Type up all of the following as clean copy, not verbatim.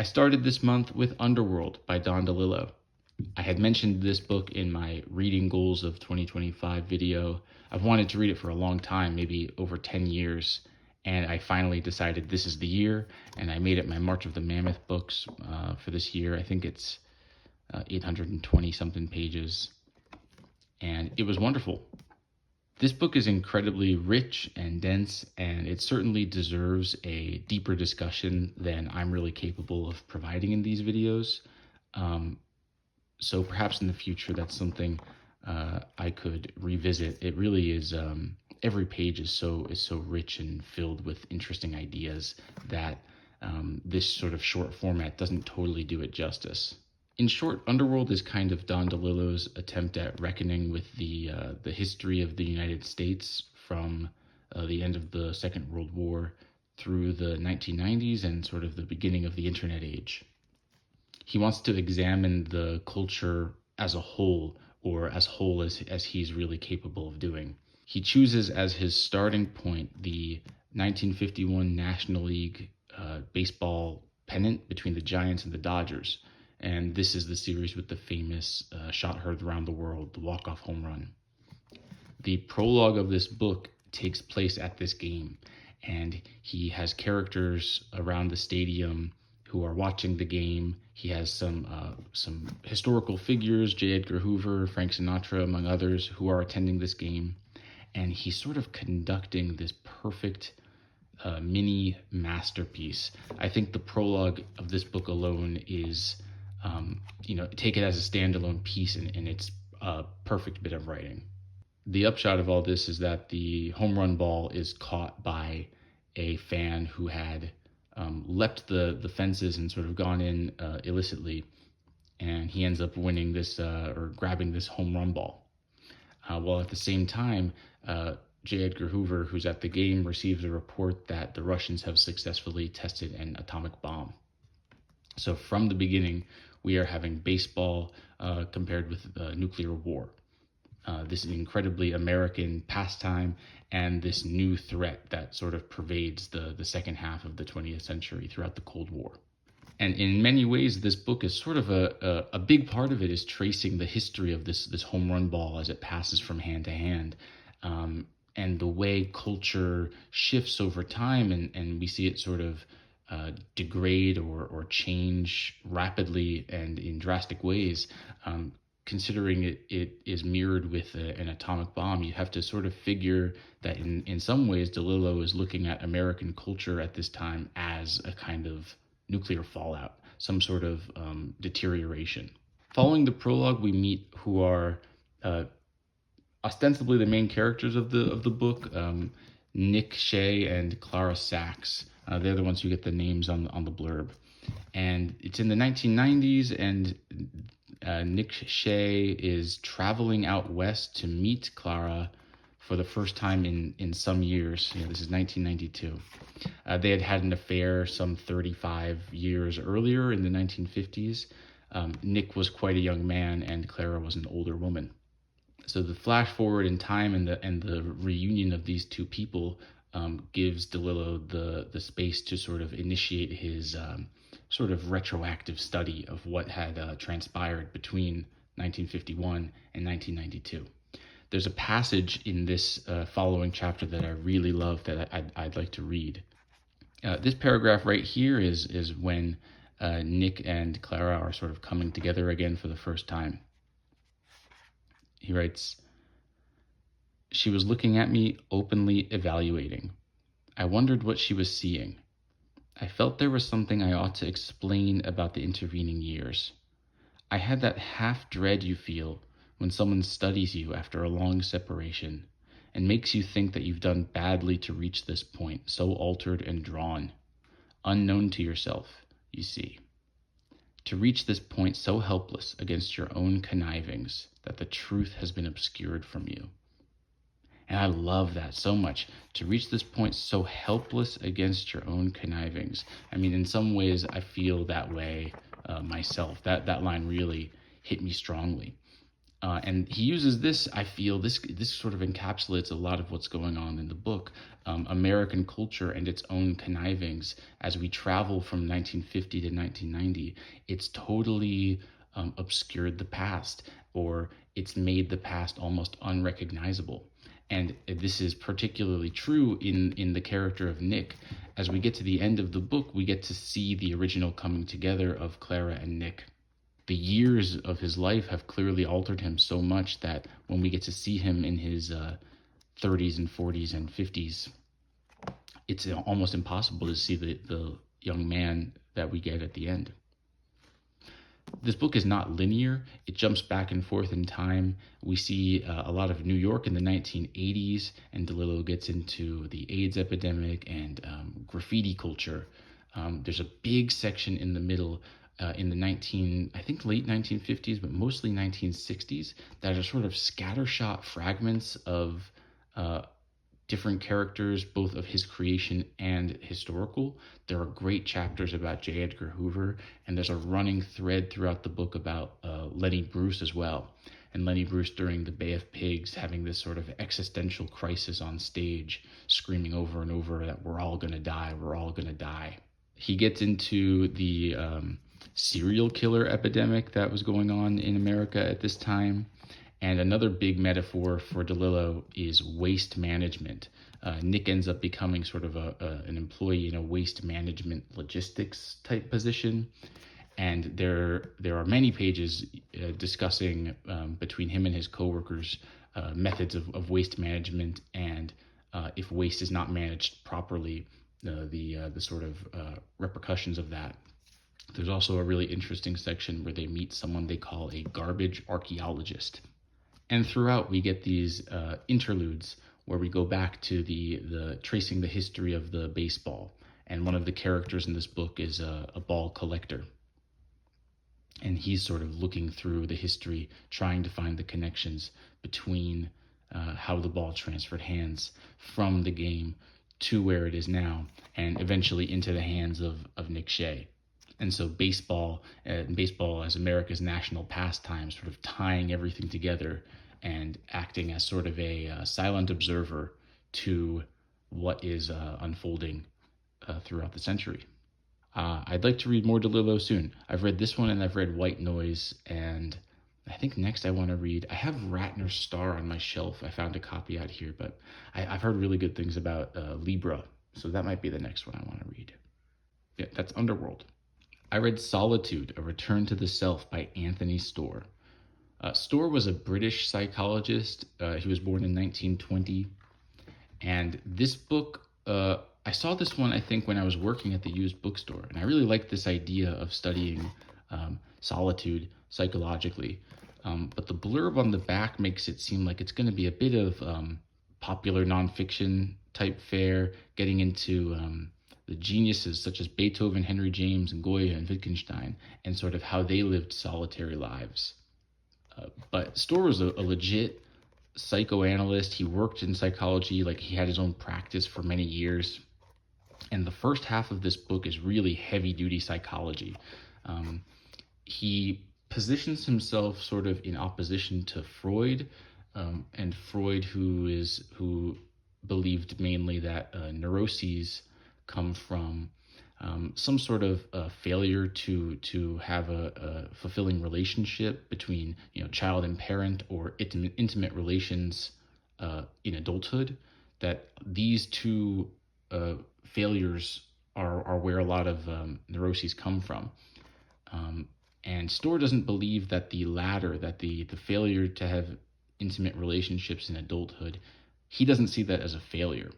I started this month with Underworld by Don DeLillo. I had mentioned this book in my reading goals of 2025 video. I've wanted to read it for a long time, maybe over 10 years, and I finally decided this is the year, and I made it my March of the Mammoth books for this year. I think it's 820 something pages, and it was wonderful. This book is incredibly rich and dense, and it certainly deserves a deeper discussion than I'm really capable of providing in these videos. So perhaps in the future, that's something I could revisit. It really is. Every page is so rich and filled with interesting ideas that this sort of short format doesn't totally do it justice. In short, Underworld is kind of Don DeLillo's attempt at reckoning with the history of the United States from the end of the Second World War through the 1990s and sort of the beginning of the internet age. He wants to examine the culture as a whole, or as whole as he's really capable of doing. He chooses as his starting point the 1951 National League baseball pennant between the Giants and the Dodgers. And this is the series with the famous shot heard around the world, the walk-off home run. The prologue of this book takes place at this game, and he has characters around the stadium who are watching the game. He has some historical figures, J. Edgar Hoover, Frank Sinatra, among others, who are attending this game. And he's sort of conducting this perfect mini masterpiece. I think the prologue of this book alone is, take it as a standalone piece, and it's a perfect bit of writing. The upshot of all this is that the home run ball is caught by a fan who had leapt the fences and sort of gone in illicitly, and he ends up winning this or grabbing this home run ball. While at the same time, J. Edgar Hoover, who's at the game, receives a report that the Russians have successfully tested an atomic bomb. So from the beginning, we are having baseball compared with nuclear war. This is an incredibly American pastime and this new threat that sort of pervades the second half of the 20th century throughout the Cold War. And in many ways, this book is sort of a big part of it is tracing the history of this home run ball as it passes from hand to hand. And the way culture shifts over time, and we see it sort of degrade or change rapidly and in drastic ways. Considering it is mirrored with an atomic bomb, you have to sort of figure that in some ways DeLillo is looking at American culture at this time as a kind of nuclear fallout, some sort of deterioration. Following the prologue, we meet who are ostensibly the main characters of the book, Nick Shea and Clara Sachs. They're the ones who get the names on the blurb. And it's in the 1990s, and Nick Shea is traveling out west to meet Clara for the first time in some years. This is 1992. They had had an affair some 35 years earlier in the 1950s. Nick was quite a young man, and Clara was an older woman. So the flash forward in time and the reunion of these two people gives DeLillo the space to sort of initiate his sort of retroactive study of what had transpired between 1951 and 1992. There's a passage in this following chapter that I really love that I'd like to read. This paragraph right here is when Nick and Clara are sort of coming together again for the first time. He writes, "She was looking at me, openly evaluating. I wondered what she was seeing. I felt there was something I ought to explain about the intervening years. I had that half dread you feel when someone studies you after a long separation and makes you think that you've done badly to reach this point, so altered and drawn, unknown to yourself, you see. To reach this point so helpless against your own connivings that the truth has been obscured from you." And I love that so much. To reach this point so helpless against your own connivings. I mean, in some ways, I feel that way myself. That line really hit me strongly. And he uses this, I feel, this sort of encapsulates a lot of what's going on in the book. American culture and its own connivings as we travel from 1950 to 1990. It's totally obscured the past, or it's made the past almost unrecognizable. And this is particularly true in the character of Nick. As we get to the end of the book, we get to see the original coming together of Clara and Nick. The years of his life have clearly altered him so much that when we get to see him in his 30s and 40s and 50s, it's almost impossible to see the young man that we get at the end. This book is not linear. It jumps back and forth in time. We see a lot of New York in the 1980s, and DeLillo gets into the AIDS epidemic and graffiti culture. There's a big section in the middle in the late 1950s, but mostly 1960s, that are sort of scattershot fragments of different characters, both of his creation and historical. There are great chapters about J. Edgar Hoover, and there's a running thread throughout the book about Lenny Bruce as well. And Lenny Bruce during the Bay of Pigs having this sort of existential crisis on stage, screaming over and over that we're all gonna die, we're all gonna die. He gets into the serial killer epidemic that was going on in America at this time. And another big metaphor for DeLillo is waste management. Nick ends up becoming sort of an employee in a waste management logistics type position. And there are many pages discussing between him and his coworkers methods of waste management, and if waste is not managed properly, the sort of repercussions of that. There's also a really interesting section where they meet someone they call a garbage archaeologist. And throughout, we get these interludes where we go back to the tracing the history of the baseball. And one of the characters in this book is a ball collector. And he's sort of looking through the history, trying to find the connections between how the ball transferred hands from the game to where it is now, and eventually into the hands of Nick Shea. And so baseball as America's national pastime, sort of tying everything together and acting as sort of a silent observer to what is unfolding throughout the century. I'd like to read more DeLillo soon. I've read this one and I've read White Noise, and I think next I want to read, I have Ratner's Star on my shelf. I found a copy out here, but I've heard really good things about Libra, so that might be the next one I want to read. Yeah, that's Underworld. I read Solitude, A Return to the Self by Anthony Storr. Storr was a British psychologist. He was born in 1920. And this book, I saw this one, I think, when I was working at the used bookstore. And I really liked this idea of studying solitude psychologically. But the blurb on the back makes it seem like it's going to be a bit of popular nonfiction type fare, getting into the geniuses such as Beethoven, Henry James, and Goya and Wittgenstein, and sort of how they lived solitary lives. But Storr was a legit psychoanalyst. He worked in psychology, like he had his own practice for many years. And the first half of this book is really heavy-duty psychology. He positions himself sort of in opposition to Freud, and Freud, who believed mainly that neuroses come from some sort of failure to have a fulfilling relationship between child and parent, or intimate relations in adulthood. That these two failures are where a lot of neuroses come from. And Storr doesn't believe that the latter, that the failure to have intimate relationships in adulthood, he doesn't see that as a failure.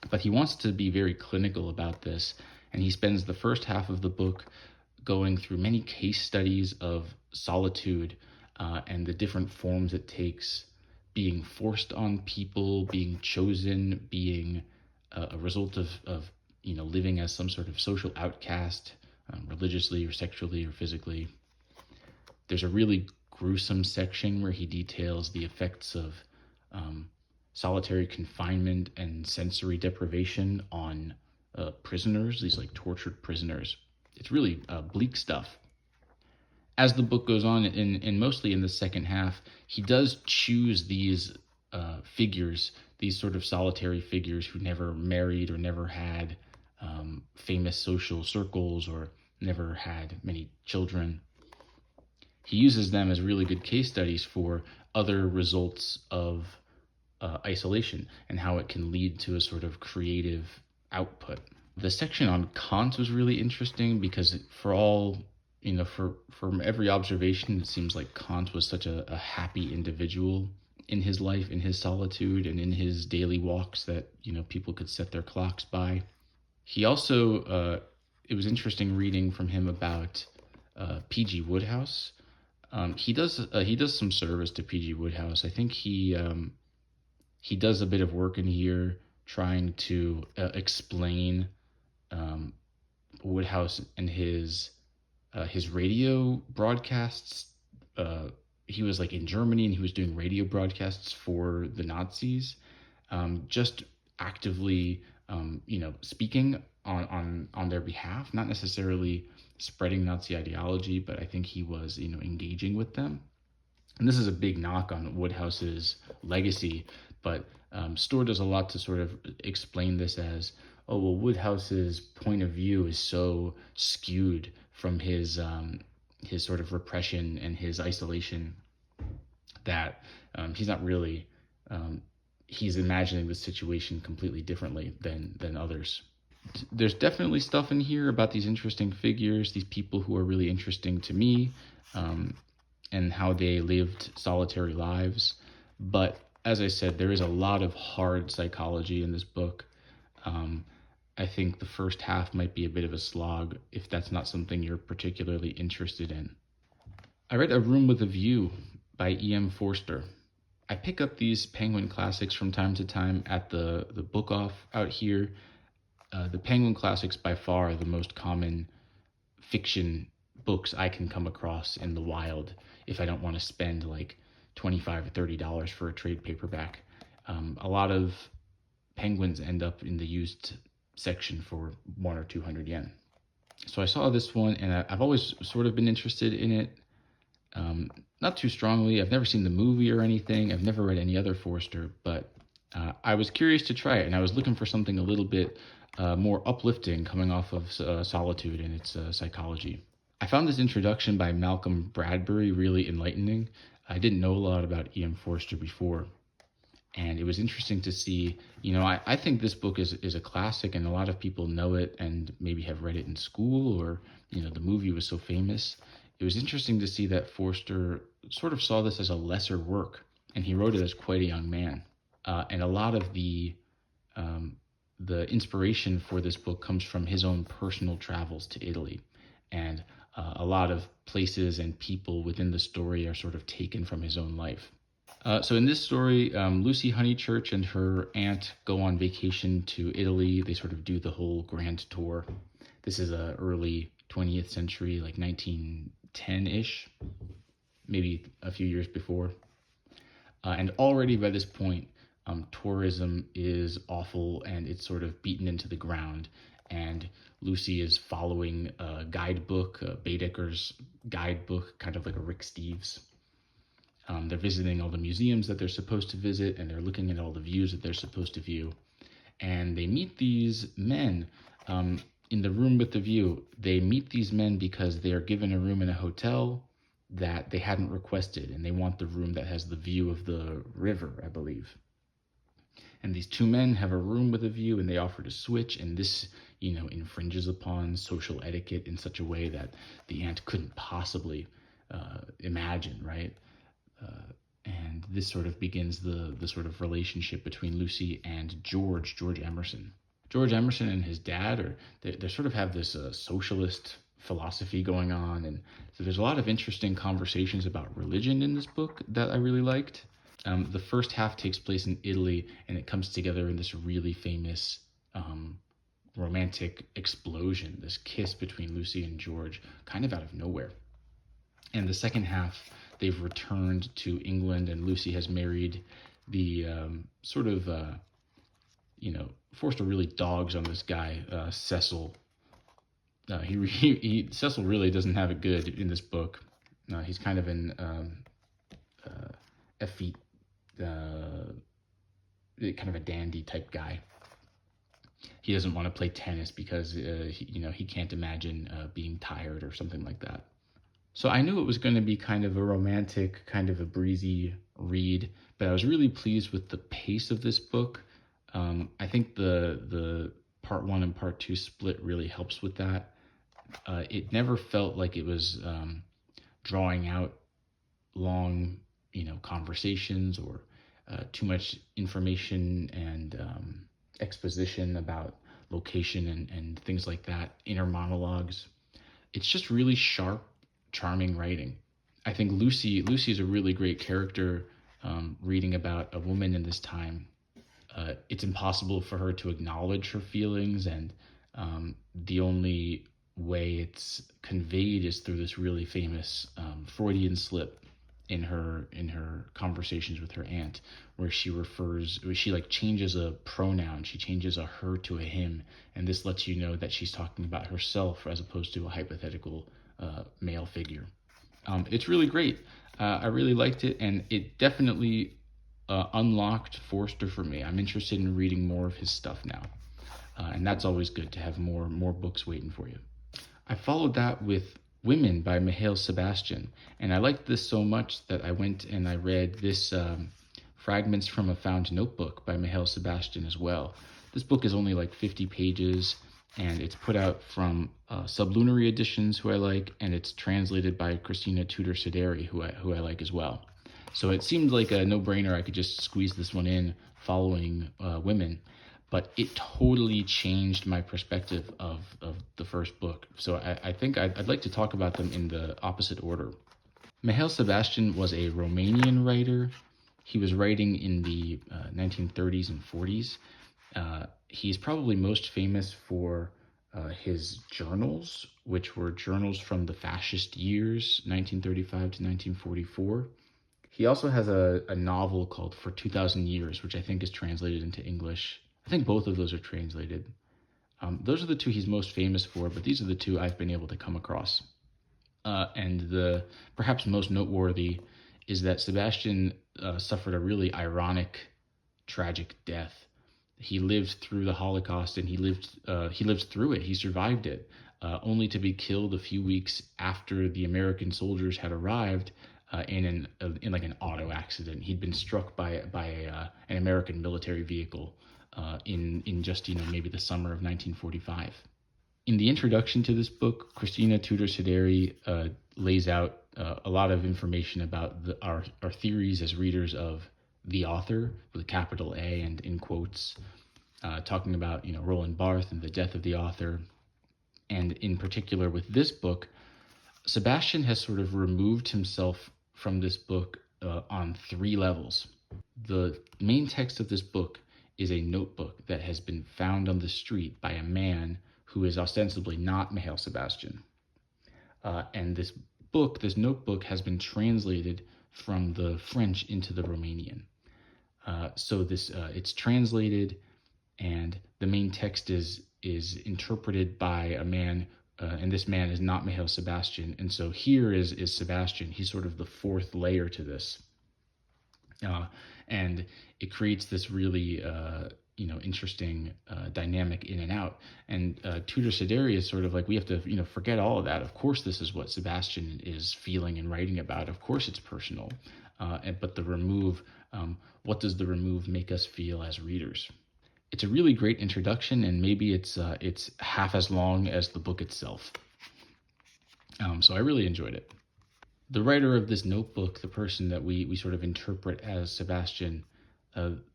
But he wants to be very clinical about this, and he spends the first half of the book going through many case studies of solitude and the different forms it takes, being forced on people, being chosen, being a result of living as some sort of social outcast, religiously or sexually or physically. There's a really gruesome section where he details the effects of solitary confinement and sensory deprivation on prisoners, these like tortured prisoners. It's really bleak stuff. As the book goes on, and mostly in the second half, he does choose these figures, these sort of solitary figures who never married or never had famous social circles or never had many children. He uses them as really good case studies for other results of isolation and how it can lead to a sort of creative output. The section on Kant was really interesting because for all, from every observation, it seems like Kant was such a happy individual in his life, in his solitude, and in his daily walks that, people could set their clocks by. He also, it was interesting reading from him about P.G. Wodehouse. He does some service to P.G. Wodehouse. I think he does a bit of work in here trying to explain Wodehouse and his radio broadcasts. He was like in Germany and he was doing radio broadcasts for the Nazis, just actively, speaking on their behalf, not necessarily spreading Nazi ideology, but I think he was, engaging with them. And this is a big knock on Wodehouse's legacy, but Storr does a lot to sort of explain this as, oh, well, Wodehouse's point of view is so skewed from his sort of repression and his isolation that he's not really, he's imagining the situation completely differently than others. There's definitely stuff in here about these interesting figures, these people who are really interesting to me, and how they lived solitary lives. But as I said, there is a lot of hard psychology in this book. I think the first half might be a bit of a slog if that's not something you're particularly interested in. I read A Room with a View by E.M. Forster. I pick up these Penguin classics from time to time at the book off out here. The Penguin classics by far are the most common fiction books I can come across in the wild if I don't want to spend like $25 or $30 for a trade paperback. A lot of Penguins end up in the used section for 100 or 200 yen. So I saw this one and I've always sort of been interested in it. Not too strongly. I've never seen the movie or anything. I've never read any other Forster, but I was curious to try it, and I was looking for something a little bit more uplifting coming off of Solitude and its psychology. I found this introduction by Malcolm Bradbury really enlightening. I didn't know a lot about E.M. Forster before, and it was interesting to see, I think this book is a classic, and a lot of people know it and maybe have read it in school, or, the movie was so famous. It was interesting to see that Forster sort of saw this as a lesser work, and he wrote it as quite a young man. And a lot of the inspiration for this book comes from his own personal travels to Italy, and a lot of places and people within the story are sort of taken from his own life. So in this story, Lucy Honeychurch and her aunt go on vacation to Italy. They sort of do the whole grand tour. This is a early 20th century, like 1910-ish, maybe a few years before. And already by this point, tourism is awful and it's sort of beaten into the ground. And Lucy is following a guidebook, Baedeker's guidebook, kind of like a Rick Steves. They're visiting all the museums that they're supposed to visit, and they're looking at all the views that they're supposed to view. And they meet these men in the room with the view. They meet these men because they are given a room in a hotel that they hadn't requested, and they want the room that has the view of the river, I believe. And these two men have a room with a view, and they offer to switch, and this, infringes upon social etiquette in such a way that the aunt couldn't possibly imagine, right? And this sort of begins the sort of relationship between Lucy and George Emerson. George Emerson and his dad they sort of have this socialist philosophy going on, and so there's a lot of interesting conversations about religion in this book that I really liked. The first half takes place in Italy, and it comes together in this really famous romantic explosion, this kiss between Lucy and George, kind of out of nowhere. And the second half, they've returned to England, and Lucy has married the Forster really dogs on this guy, Cecil. Cecil really doesn't have it good in this book. He's kind of an effete, kind of a dandy type guy. He doesn't want to play tennis because he can't imagine being tired or something like that. So I knew it was going to be kind of a romantic, kind of a breezy read, but I was really pleased with the pace of this book. I think the part one and part two split really helps with that. It never felt like it was drawing out long, conversations or too much information and exposition about location and things like that, inner monologues. It's just really sharp, charming writing. I think Lucy is a really great character. Reading about a woman in this time, it's impossible for her to acknowledge her feelings, and the only way it's conveyed is through this really famous Freudian slip in her conversations with her aunt, where she like changes a pronoun. She changes a her to a him, and this lets you know that she's talking about herself as opposed to a hypothetical male figure. It's really great. I really liked it, and it definitely unlocked Forster for me. I'm interested in reading more of his stuff now, and that's always good to have more books waiting for you. I followed that with Women by Mihail Sebastian, and I liked this so much that I went and I read this Fragments from a Found Notebook by Mihail Sebastian as well. This book is only like 50 pages, and it's put out from Sublunary Editions, who I like, and it's translated by Christina Tudor Sideri, who I like as well. So it seemed like a no-brainer. I could just squeeze this one in following Women, but it totally changed my perspective of the first book. So I think I'd like to talk about them in the opposite order. Mihail Sebastian was a Romanian writer. He was writing in the 1930s and 40s. He's probably most famous for his journals, which were journals from the fascist years, 1935 to 1944. He also has a novel called For 2,000 Years, which I think is translated into English. I think both of those are translated. Those are the two he's most famous for, but these are the two I've been able to come across. And the perhaps most noteworthy is that Sebastian suffered a really ironic, tragic death. He lived through the Holocaust, and he lived through it. He survived it, only to be killed a few weeks after the American soldiers had arrived in like an auto accident. He'd been struck by an American military vehicle in just maybe the summer of 1945. In the introduction to this book, Christina Tudor Sideri lays out a lot of information about our theories as readers of the author, with a capital A and in quotes, talking about Roland Barthes and the death of the author. And in particular with this book, Sebastian has sort of removed himself from this book on three levels. The main text of this book is a notebook that has been found on the street by a man who is ostensibly not Mihail Sebastian. And this notebook, has been translated from the French into the Romanian. So it's translated, and the main text is interpreted by a man, and this man is not Mihail Sebastian. And so here is Sebastian. He's sort of the fourth layer to this. And it creates this really interesting dynamic in and out. And Tudor Sideri is sort of like, we have to forget all of that. Of course this is what Sebastian is feeling and writing about. Of course it's personal. But the remove, what does the remove make us feel as readers? It's a really great introduction, and maybe it's half as long as the book itself. So I really enjoyed it. The writer of this notebook, the person that we sort of interpret as Sebastian,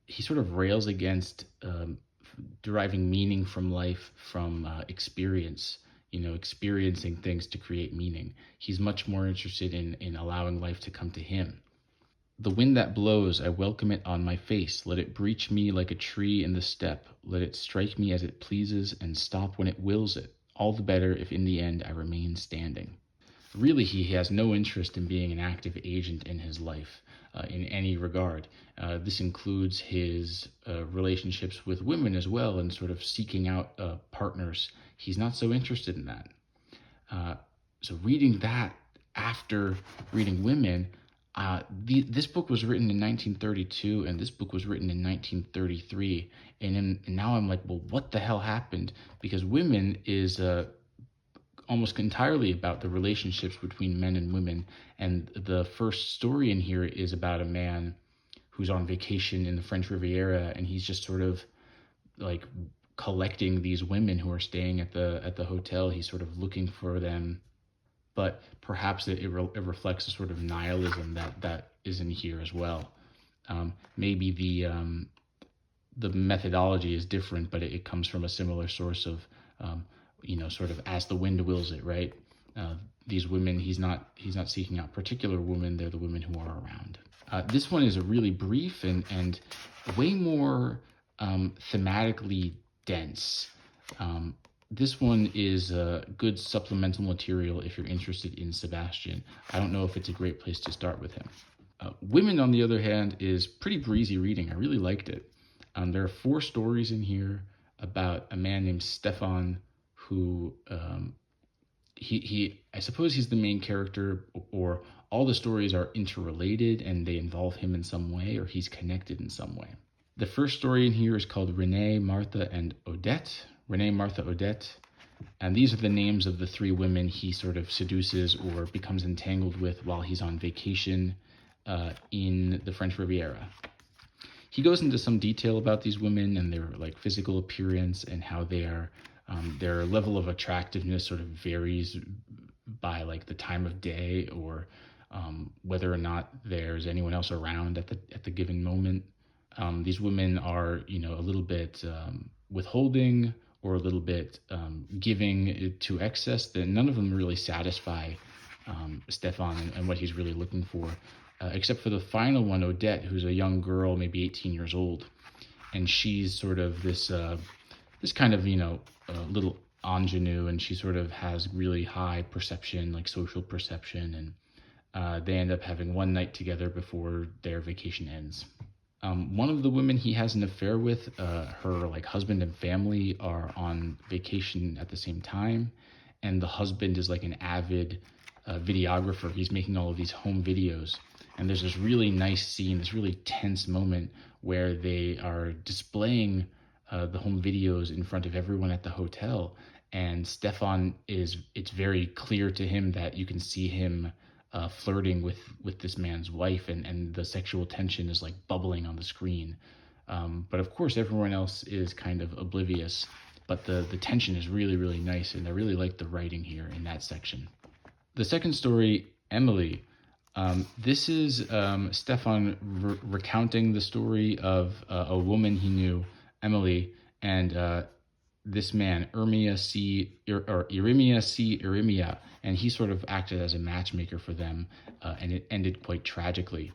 he sort of rails against deriving meaning from life from experience, experiencing things to create meaning. He's much more interested in allowing life to come to him. The wind that blows, I welcome it on my face. Let it breach me like a tree in the steppe. Let it strike me as it pleases and stop when it wills it. All the better if in the end I remain standing. Really, he has no interest in being an active agent in his life in any regard. This includes his relationships with women as well, and sort of seeking out partners. He's not so interested in that. So reading that after reading Women, this book was written in 1932 and this book was written in 1933. And now I'm like, well, what the hell happened? Because Women is almost entirely about the relationships between men and women. And the first story in here is about a man who's on vacation in the French Riviera, and he's just sort of like collecting these women who are staying at the hotel. He's sort of looking for them, but perhaps it reflects a sort of nihilism that is in here as well. Maybe the methodology is different, but it comes from a similar source of sort of as the wind wills it, right? These women, he's not seeking out particular women. They're the women who are around. This one is a really brief and way more thematically dense. This one is good supplemental material if you're interested in Sebastian. I don't know if it's a great place to start with him. Women, on the other hand, is pretty breezy reading. I really liked it. There are 4 stories in here about a man named Stefan who I suppose he's the main character, or all the stories are interrelated and they involve him in some way, or he's connected in some way. The first story in here is called Renee, Martha, and Odette. Renee, Martha, Odette. And these are the names of the 3 women he sort of seduces or becomes entangled with while he's on vacation in the French Riviera. He goes into some detail about these women and their like physical appearance and how they are, their level of attractiveness sort of varies by like the time of day or whether or not there's anyone else around at the given moment. These women are, a little bit withholding or a little bit giving to excess. That none of them really satisfy Stefan and what he's really looking for, except for the final one, Odette, who's a young girl, maybe 18 years old, and she's sort of this kind of little ingenue, and she sort of has really high perception, like social perception, and they end up having one night together before their vacation ends. One of the women he has an affair with, her like husband and family are on vacation at the same time, and the husband is like an avid videographer. He's making all of these home videos, and there's this really nice scene, this really tense moment where they are displaying the home videos in front of everyone at the hotel, and Stefan it's very clear to him that you can see him flirting with this man's wife, and the sexual tension is like bubbling on the screen. But of course, everyone else is kind of oblivious. But the tension is really, really nice, and I really like the writing here in that section. The second story, Emily. This is Stefan recounting the story of a woman he knew, Emily, and this man, Irmia C. Irimia, and he sort of acted as a matchmaker for them, and it ended quite tragically.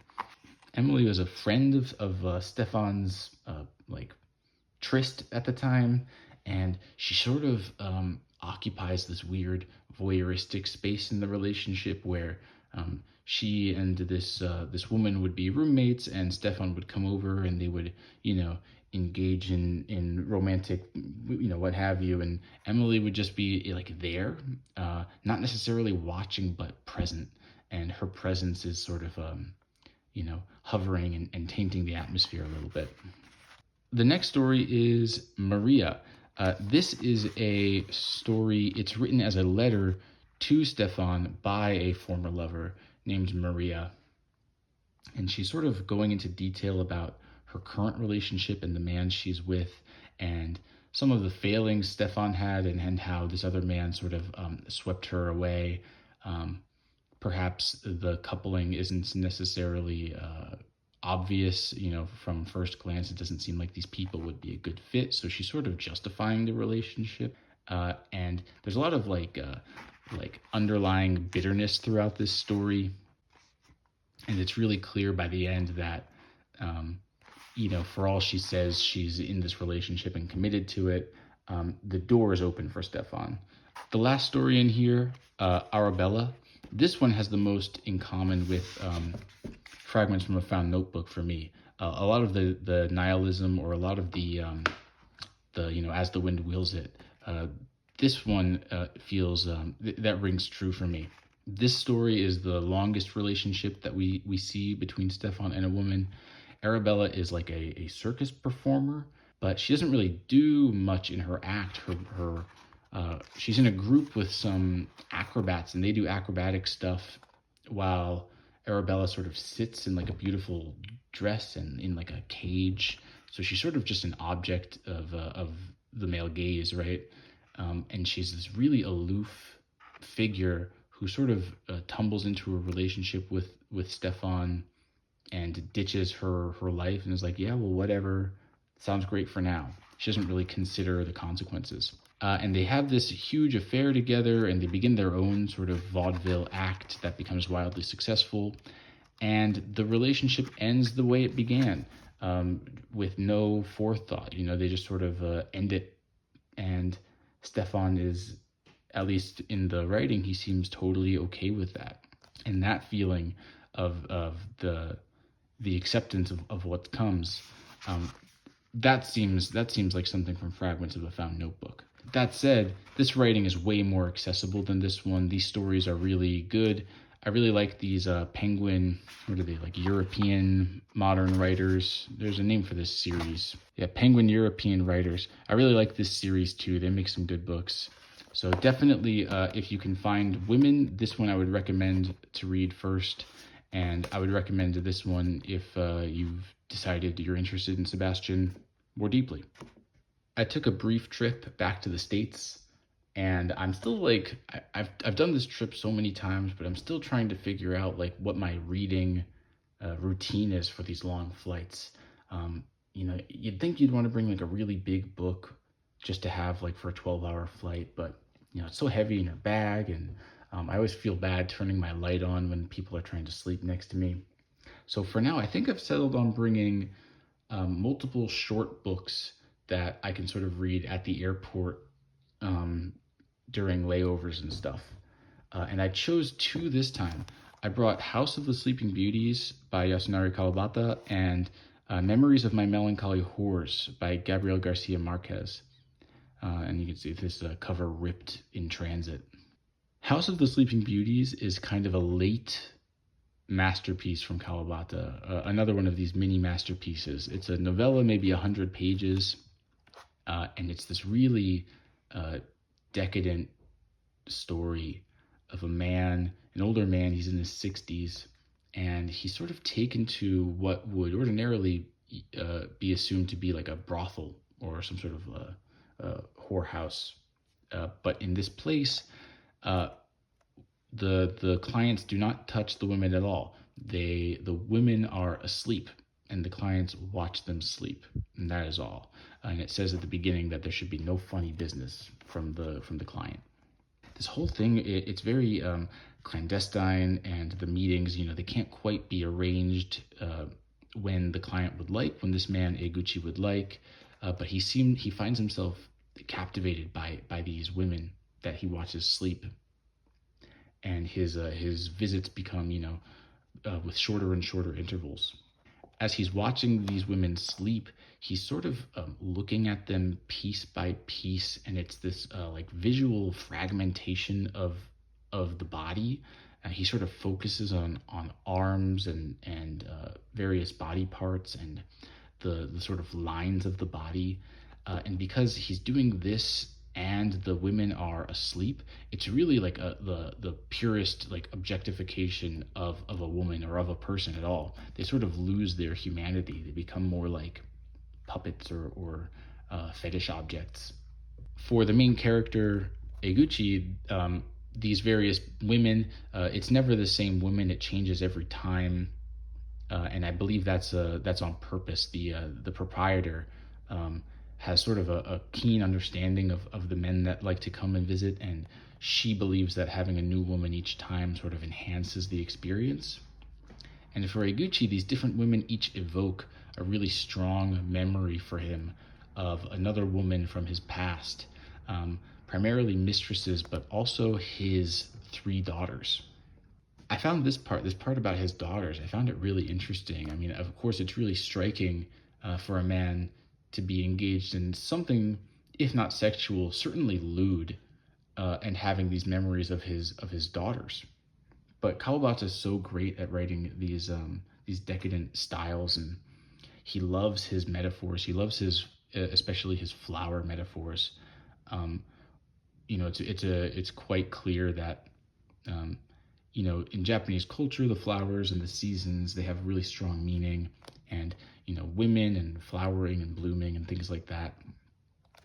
Emily was a friend of Stefan's tryst at the time, and she sort of occupies this weird voyeuristic space in the relationship where she and this woman would be roommates, and Stefan would come over and they would engage in romantic what have you, and Emily would just be like there, not necessarily watching but present, and her presence is sort of hovering and tainting the atmosphere a little bit. The next story is Maria. This is a story, it's written as a letter to Stefan by a former lover named Maria, and she's sort of going into detail about her current relationship and the man she's with, and some of the failings Stefan had, and how this other man sort of swept her away. Perhaps the coupling isn't necessarily obvious, from first glance. It doesn't seem like these people would be a good fit, so she's sort of justifying the relationship. And there's a lot of like underlying bitterness throughout this story, and it's really clear by the end that for all she says she's in this relationship and committed to it, the door is open for Stefan. The last story in here, Arabella. This one has the most in common with Fragments from a Found Notebook for me. A lot of the nihilism, or a lot of the as the wind wills it. This one feels that rings true for me. This story is the longest relationship that we see between Stefan and a woman. Arabella is like a circus performer, but she doesn't really do much in her act. She's in a group with some acrobats, and they do acrobatic stuff, while Arabella sort of sits in like a beautiful dress and in like a cage. So she's sort of just an object of the male gaze, right? And she's this really aloof figure who sort of tumbles into a relationship with Stefan and ditches her life and is like, yeah, well, whatever, sounds great for now. She doesn't really consider the consequences. And they have this huge affair together, and they begin their own sort of vaudeville act that becomes wildly successful. And the relationship ends the way it began, with no forethought. You know, they just sort of end it. And Stefan is, at least in the writing, he seems totally okay with that. And that feeling of the acceptance of what comes, um, that seems like something from Fragments of a Found Notebook. That said, this writing is way more accessible than this one. These stories are really good. I really like these Penguin, what are they, like European modern writers? There's a name for this series. Yeah, Penguin European writers. I really like this series too. They make some good books. So definitely, if you can find women, this one I would recommend to read first. And I would recommend this one if you've decided you're interested in Sebastian more deeply. I took a brief trip back to the States, and I'm still like, I've done this trip so many times, but I'm still trying to figure out like what my reading routine is for these long flights. You know, you'd think you'd want to bring like a really big book just to have like for a 12-hour flight, but you know, it's so heavy in your bag, and I always feel bad turning my light on when people are trying to sleep next to me. So for now, I think I've settled on bringing multiple short books that I can sort of read at the airport um, during layovers and stuff. And I chose two this time. I brought House of the Sleeping Beauties by Yasunari Kawabata and Memories of My Melancholy Horrors by Gabriel Garcia Marquez. And you can see this cover ripped in transit. House of the Sleeping Beauties is kind of a late masterpiece from Kawabata, another one of these mini masterpieces. It's a novella, maybe 100 pages, and it's this really decadent story of a man, an older man, he's in his 60s, and he's sort of taken to what would ordinarily be assumed to be like a brothel or some sort of whorehouse. But in this place, uh, the clients do not touch the women at all. The women are asleep, and the clients watch them sleep, and that is all. And it says at the beginning that there should be no funny business from the client. This whole thing, it's very clandestine, and the meetings, you know, they can't quite be arranged when the client would like, when this man Eguchi would like, but he finds himself captivated by these women that he watches sleep, and his visits become, you know, with shorter and shorter intervals. As he's watching these women sleep, he's sort of looking at them piece by piece, and it's this like visual fragmentation of the body. He sort of focuses on arms and various body parts and the sort of lines of the body. And because he's doing this and the women are asleep, it's really like the purest like objectification of a woman or of a person at all. They sort of lose their humanity. They become more like puppets or fetish objects. For the main character Eguchi, these various women, it's never the same women. It changes every time, and I believe that's on purpose. The proprietor has sort of a keen understanding of the men that like to come and visit, and she believes that having a new woman each time sort of enhances the experience. And for Eguchi, these different women each evoke a really strong memory for him of another woman from his past, primarily mistresses, but also his three daughters. I found this part about his daughters, I found it really interesting. I mean, of course, it's really striking for a man to be engaged in something, if not sexual, certainly lewd, and having these memories of his daughters. But Kawabata is so great at writing these decadent styles, and he loves his metaphors. He loves his especially his flower metaphors. Um, it's quite clear that um, in Japanese culture, the flowers and the seasons, they have really strong meaning, and women and flowering and blooming and things like that.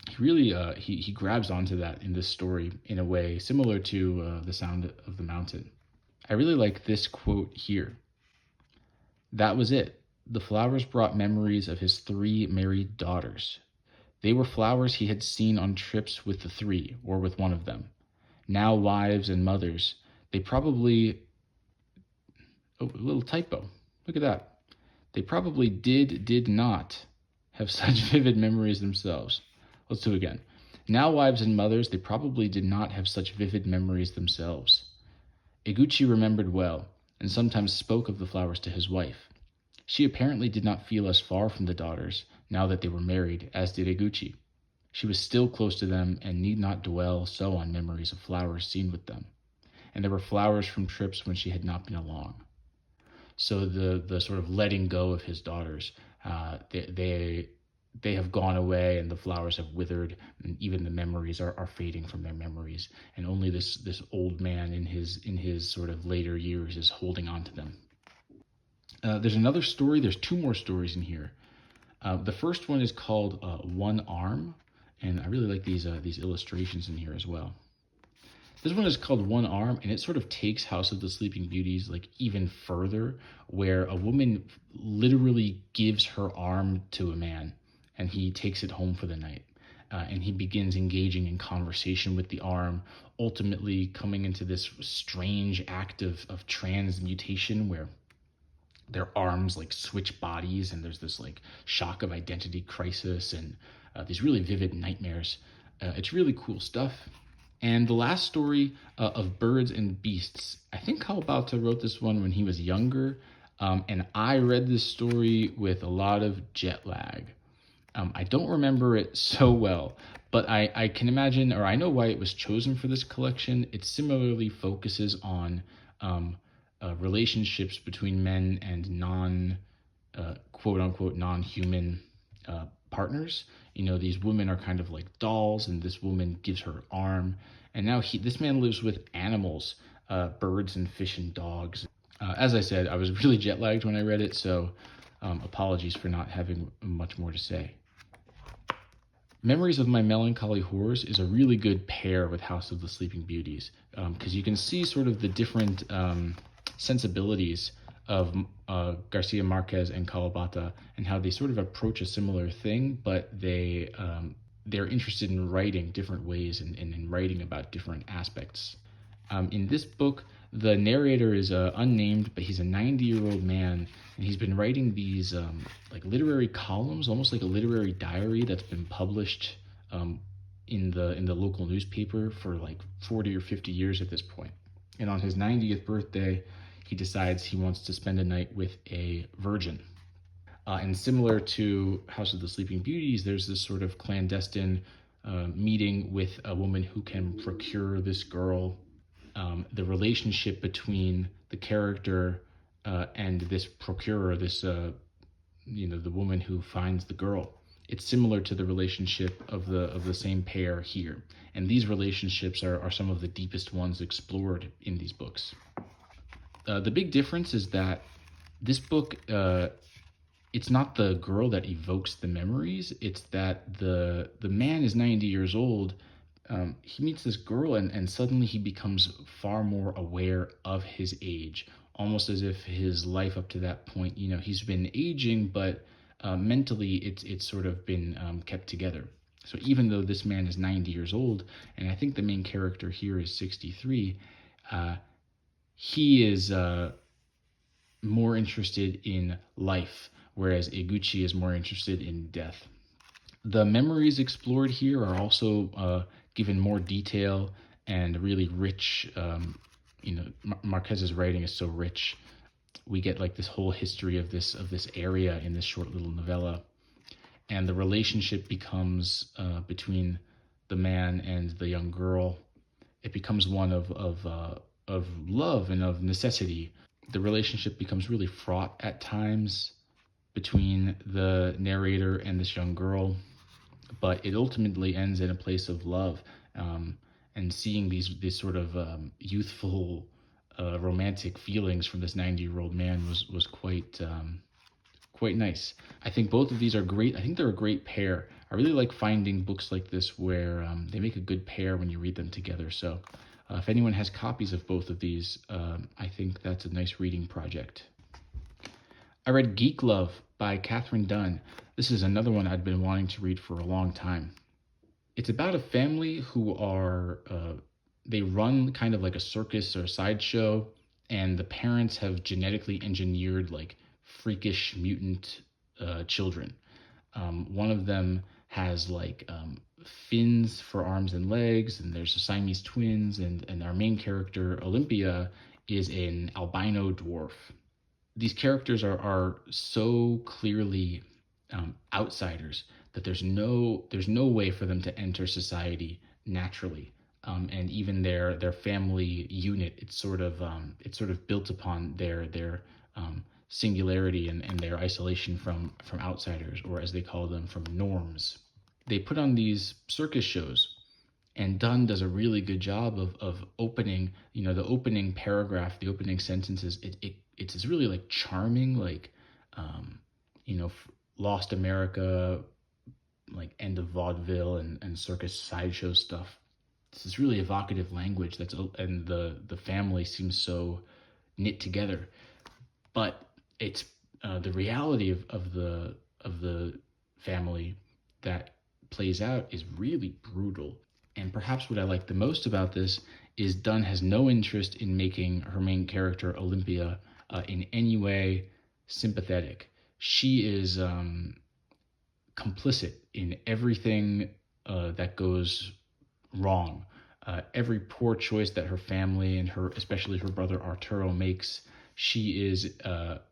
He really he grabs onto that in this story in a way similar to The Sound of the Mountain. I really like this quote here. That was it. The flowers brought memories of his 3 married daughters. They were flowers he had seen on trips with the 3, or with one of them. Now wives and mothers. They probably... Oh, a little typo. Look at that. They probably did not have such vivid memories themselves. Let's do it again. Now wives and mothers, they probably did not have such vivid memories themselves. Eguchi remembered well, and sometimes spoke of the flowers to his wife. She apparently did not feel as far from the daughters, now that they were married, as did Eguchi. She was still close to them and need not dwell so on memories of flowers seen with them. And there were flowers from trips when she had not been along. So the sort of letting go of his daughters, they have gone away, and the flowers have withered, and even the memories are fading from their memories, and only this old man in his sort of later years is holding on to them. There's another story. There's 2 more stories in here. The first one is called One Arm, and I really like these illustrations in here as well. This one is called One Arm, and it sort of takes House of the Sleeping Beauties like even further, where a woman literally gives her arm to a man, and he takes it home for the night. And he begins engaging in conversation with the arm, ultimately coming into this strange act of transmutation where their arms like switch bodies, and there's this like shock of identity crisis, and these really vivid nightmares. It's really cool stuff. And the last story of Birds and Beasts, I think Kawabata wrote this one when he was younger, and I read this story with a lot of jet lag. I don't remember it so well, but I can imagine, or I know why it was chosen for this collection. It similarly focuses on relationships between men and quote unquote non-human partners. These women are kind of like dolls, and this woman gives her arm, and now this man lives with animals, birds and fish and dogs. As I said, I was really jet lagged when I read it, so apologies for not having much more to say. Memories of My Melancholy Horrors is a really good pair with House of the Sleeping Beauties, because you can see sort of the different sensibilities of Garcia Marquez and Kawabata, and how they sort of approach a similar thing, but they're interested in writing different ways and in writing about different aspects. In this book, the narrator is unnamed, but he's a 90-year-old man, and he's been writing these like literary columns, almost like a literary diary that's been published in the local newspaper for like 40 or 50 years at this point. And on his 90th birthday, he decides he wants to spend a night with a virgin. And similar to House of the Sleeping Beauties, there's this sort of clandestine meeting with a woman who can procure this girl. The relationship between the character and this procurer, the woman who finds the girl, it's similar to the relationship of the same pair here. And these relationships are some of the deepest ones explored in these books. The big difference is that this book, it's not the girl that evokes the memories. It's that the man is 90 years old. He meets this girl, and suddenly he becomes far more aware of his age, almost as if his life up to that point, he's been aging, but mentally it's sort of been kept together. So even though this man is 90 years old, and I think the main character here is 63, he is more interested in life, whereas Eguchi is more interested in death. The memories explored here are also given more detail and really rich. Marquez's writing is so rich. We get like this whole history of this area in this short little novella, and the relationship becomes between the man and the young girl. It becomes one of love and of necessity. The relationship becomes really fraught at times between the narrator and this young girl, but it ultimately ends in a place of love. And seeing these sort of youthful, romantic feelings from this 90-year-old man was quite nice. I think both of these are great. I think they're a great pair. I really like finding books like this where they make a good pair when you read them together. So if anyone has copies of both of these, I think that's a nice reading project. I read Geek Love by Katherine Dunn. This is another one I'd been wanting to read for a long time. It's about a family who are, they run kind of like a circus or a sideshow, and the parents have genetically engineered like freakish mutant children. One of them has like fins for arms and legs, and there's a Siamese twins, and our main character, Olympia, is an albino dwarf. These characters are so clearly outsiders that there's no way for them to enter society naturally. And even their family unit, it's sort of built upon their singularity and their isolation from outsiders, or as they call them, from norms. They put on these circus shows, and Dunn does a really good job of opening, the opening paragraph, the opening sentences. It's really like charming, like Lost America, like end of vaudeville and circus sideshow stuff. It's this really evocative language and the family seems so knit together, but it's the reality of the family that plays out is really brutal. And perhaps what I like the most about this is Dunn has no interest in making her main character Olympia in any way sympathetic. She is complicit in everything that goes wrong. Every poor choice that her family and especially her brother Arturo makes, she is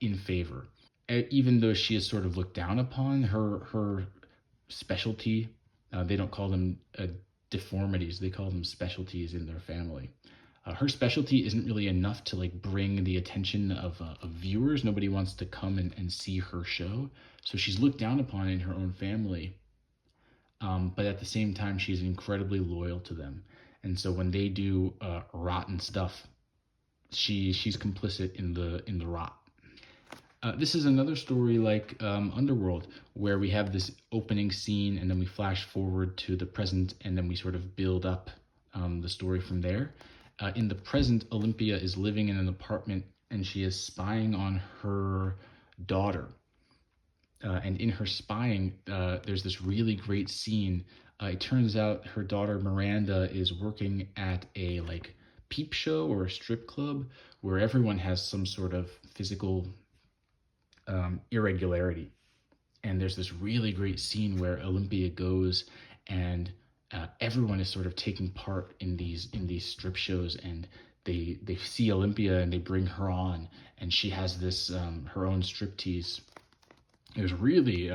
in favor. Even though she is sort of looked down upon, her specialty, they don't call them deformities, they call them specialties in their family. Her specialty isn't really enough to like bring the attention of viewers. Nobody wants to come and see her show. So she's looked down upon in her own family. But at the same time, she's incredibly loyal to them. And so when they do rotten stuff, she's complicit in the rot. This is another story like Underworld, where we have this opening scene and then we flash forward to the present and then we sort of build up the story from there. In the present, Olympia is living in an apartment and she is spying on her daughter. And in her spying, there's this really great scene. It turns out her daughter Miranda is working at a like peep show or a strip club where everyone has some sort of physical irregularity. And there's this really great scene where Olympia goes and everyone is sort of taking part in these strip shows, and they see Olympia and they bring her on, and she has this her own striptease. It was really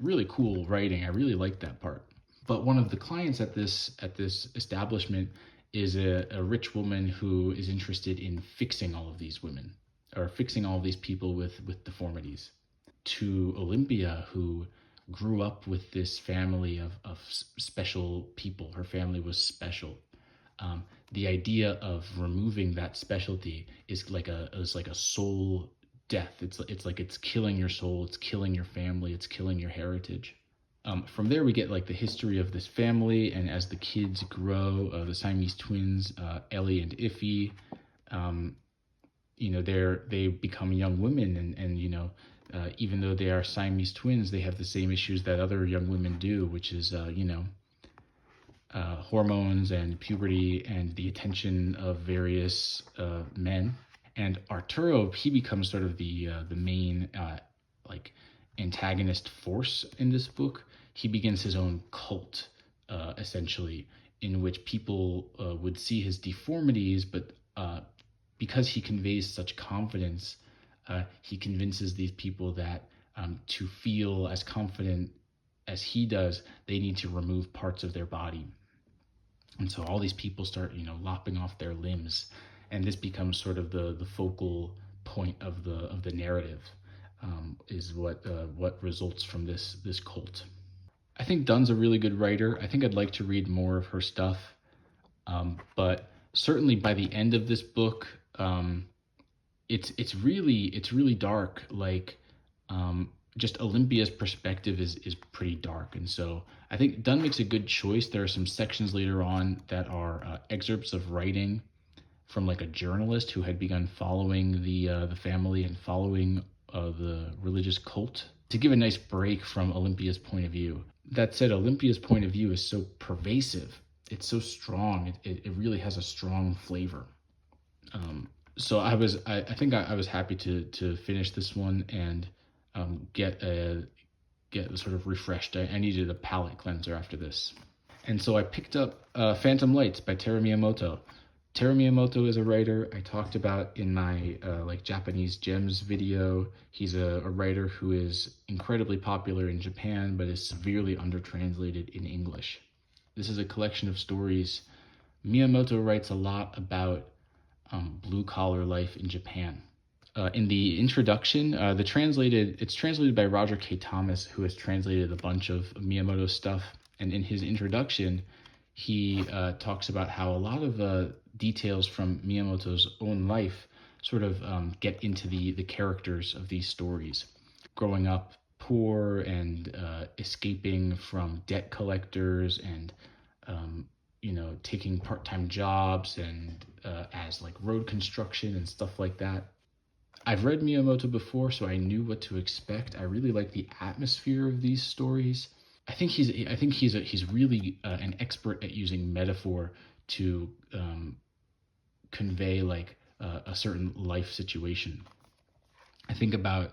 really cool writing. I really liked that part. But one of the clients at this establishment is a rich woman who is interested in fixing all of these women, or fixing all of these people with deformities. To Olympia, who grew up with this family of special people. Her family was special. The idea of removing that specialty is like a soul death. It's like it's killing your soul, it's killing your family, it's killing your heritage. From there, we get like the history of this family, and as the kids grow, the Siamese twins, Ellie and Iffy, they become young women, and even though they are Siamese twins, they have the same issues that other young women do, which is, hormones and puberty and the attention of various men. And Arturo, he becomes sort of the main antagonist force in this book. He begins his own cult, essentially, in which people would see his deformities, but because he conveys such confidence, he convinces these people that to feel as confident as he does, they need to remove parts of their body. And so all these people start, lopping off their limbs. and this becomes sort of the focal point of the narrative, is what results from this cult. I think Dunn's a really good writer. I think I'd like to read more of her stuff, but certainly by the end of this book, it's really dark. Like, just Olympia's perspective is pretty dark, and so I think Dunn makes a good choice. There are some sections later on that are excerpts of writing from like a journalist who had begun following the family and following the religious cult to give a nice break from Olympia's point of view. That said, Olympia's point of view is so pervasive. It's so strong. It really has a strong flavor. So I think I was happy to finish this one and get sort of refreshed. I needed a palate cleanser after this. And so I picked up Phantom Lights by Teru Miyamoto. Teru Miyamoto is a writer I talked about in my like Japanese gems video. He's a writer who is incredibly popular in Japan, but is severely undertranslated in English. This is a collection of stories. Miyamoto writes a lot about blue-collar life in Japan. In the introduction, it's translated by Roger K. Thomas, who has translated a bunch of Miyamoto stuff. And in his introduction, he talks about how a lot of details from Miyamoto's own life sort of get into the characters of these stories. Growing up poor and escaping from debt collectors and taking part-time jobs and as like road construction and stuff like that. I've read Miyamoto before, so I knew what to expect. I really like the atmosphere of these stories. I think he's really an expert at using metaphor to convey like a certain life situation. I think about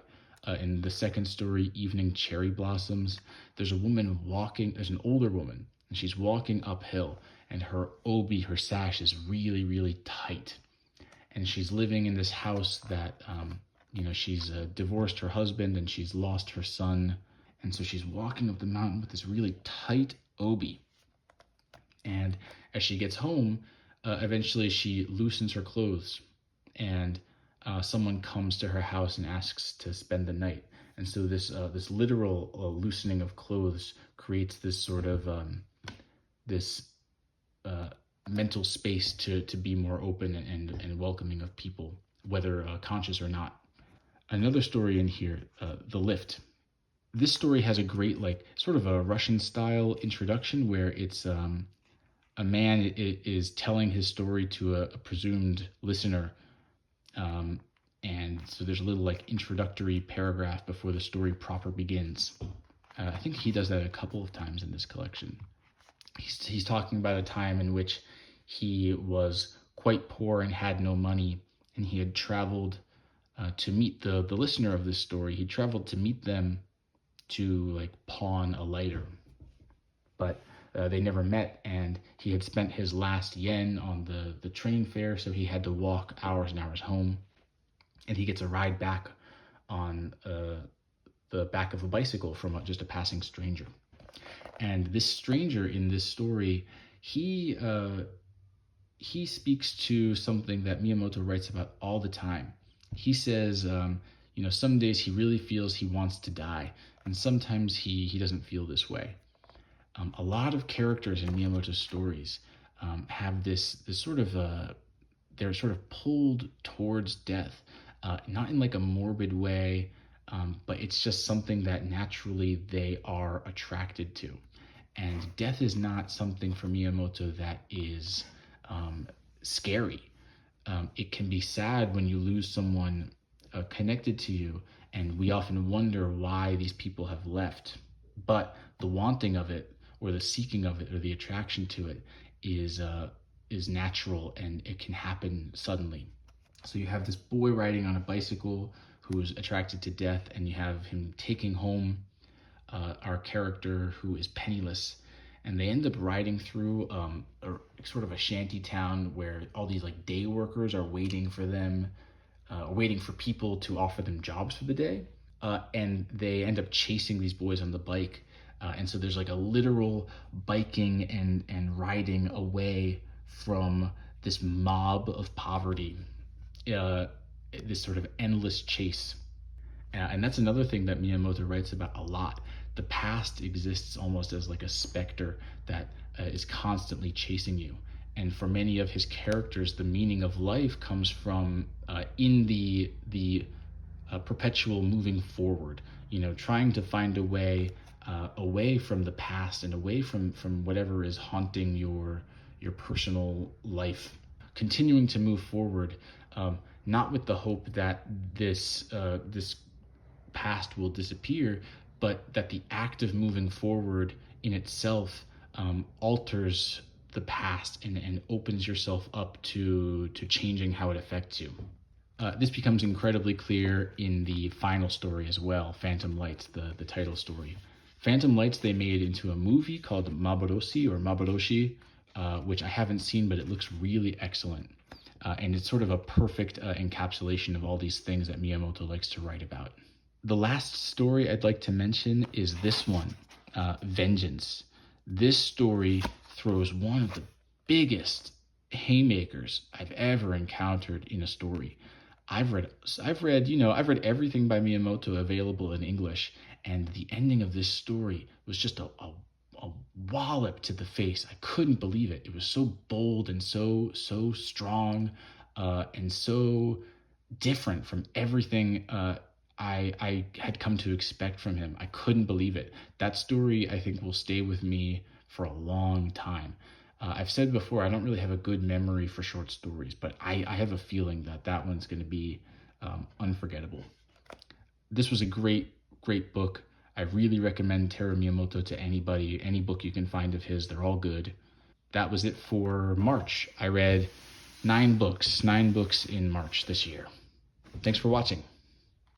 in the second story, Evening Cherry Blossoms, there's an older woman, and she's walking uphill, and her obi, her sash, is really, really tight. And she's living in this house that, she's divorced her husband and she's lost her son. And so she's walking up the mountain with this really tight obi. And as she gets home, eventually she loosens her clothes, and someone comes to her house and asks to spend the night. And so this literal loosening of clothes creates this sort of mental space to be more open and welcoming of people, whether conscious or not. Another story in here, The Lift. This story has a great, like, sort of a Russian style introduction where it's a man is telling his story to a presumed listener. And so there's a little like introductory paragraph before the story proper begins. I think he does that a couple of times in this collection. He's talking about a time in which he was quite poor and had no money, and he had traveled to meet the listener of this story. He traveled to meet them to like pawn a lighter, but they never met, and he had spent his last yen on the train fare, so he had to walk hours and hours home, and he gets a ride back on the back of a bicycle from just a passing stranger. And this stranger in this story, he speaks to something that Miyamoto writes about all the time. He says, some days he really feels he wants to die, and sometimes he doesn't feel this way. A lot of characters in Miyamoto's stories have this sort of they're sort of pulled towards death, not in like a morbid way, but it's just something that naturally they are attracted to. And death is not something for Miyamoto that is scary. It can be sad when you lose someone connected to you, and we often wonder why these people have left. But the wanting of it, or the seeking of it, or the attraction to it is natural, and it can happen suddenly. So you have this boy riding on a bicycle who is attracted to death, and you have him taking home our character who is penniless, and they end up riding through sort of a shanty town where all these like day workers are waiting for them, waiting for people to offer them jobs for the day, and they end up chasing these boys on the bike, and so there's like a literal biking and riding away from this mob of poverty, uh, this sort of endless chase. And that's another thing that Miyamoto writes about a lot. The past exists almost as like a specter that is constantly chasing you. And for many of his characters, the meaning of life comes from in the perpetual moving forward. Trying to find a way away from the past and away from whatever is haunting your personal life. Continuing to move forward, not with the hope that this past will disappear, but that the act of moving forward in itself alters the past and opens yourself up to changing how it affects you. This becomes incredibly clear in the final story as well, Phantom Lights, the title story. Phantom Lights they made into a movie called Maboroshi, which I haven't seen, but it looks really excellent. And it's sort of a perfect encapsulation of all these things that Miyamoto likes to write about. The last story I'd like to mention is this one, Vengeance. This story throws one of the biggest haymakers I've ever encountered in a story. I've read everything by Miyamoto available in English, and the ending of this story was just a wallop to the face. I couldn't believe it. It was so bold and so strong, and so different from everything I had come to expect from him. I couldn't believe it. That story, I think, will stay with me for a long time. I've said before, I don't really have a good memory for short stories, but I have a feeling that one's going to be unforgettable. This was a great book. I really recommend Teru Miyamoto to anybody. Any book you can find of his, they're all good. That was it for March. I read 9 books in March this year. Thanks for watching.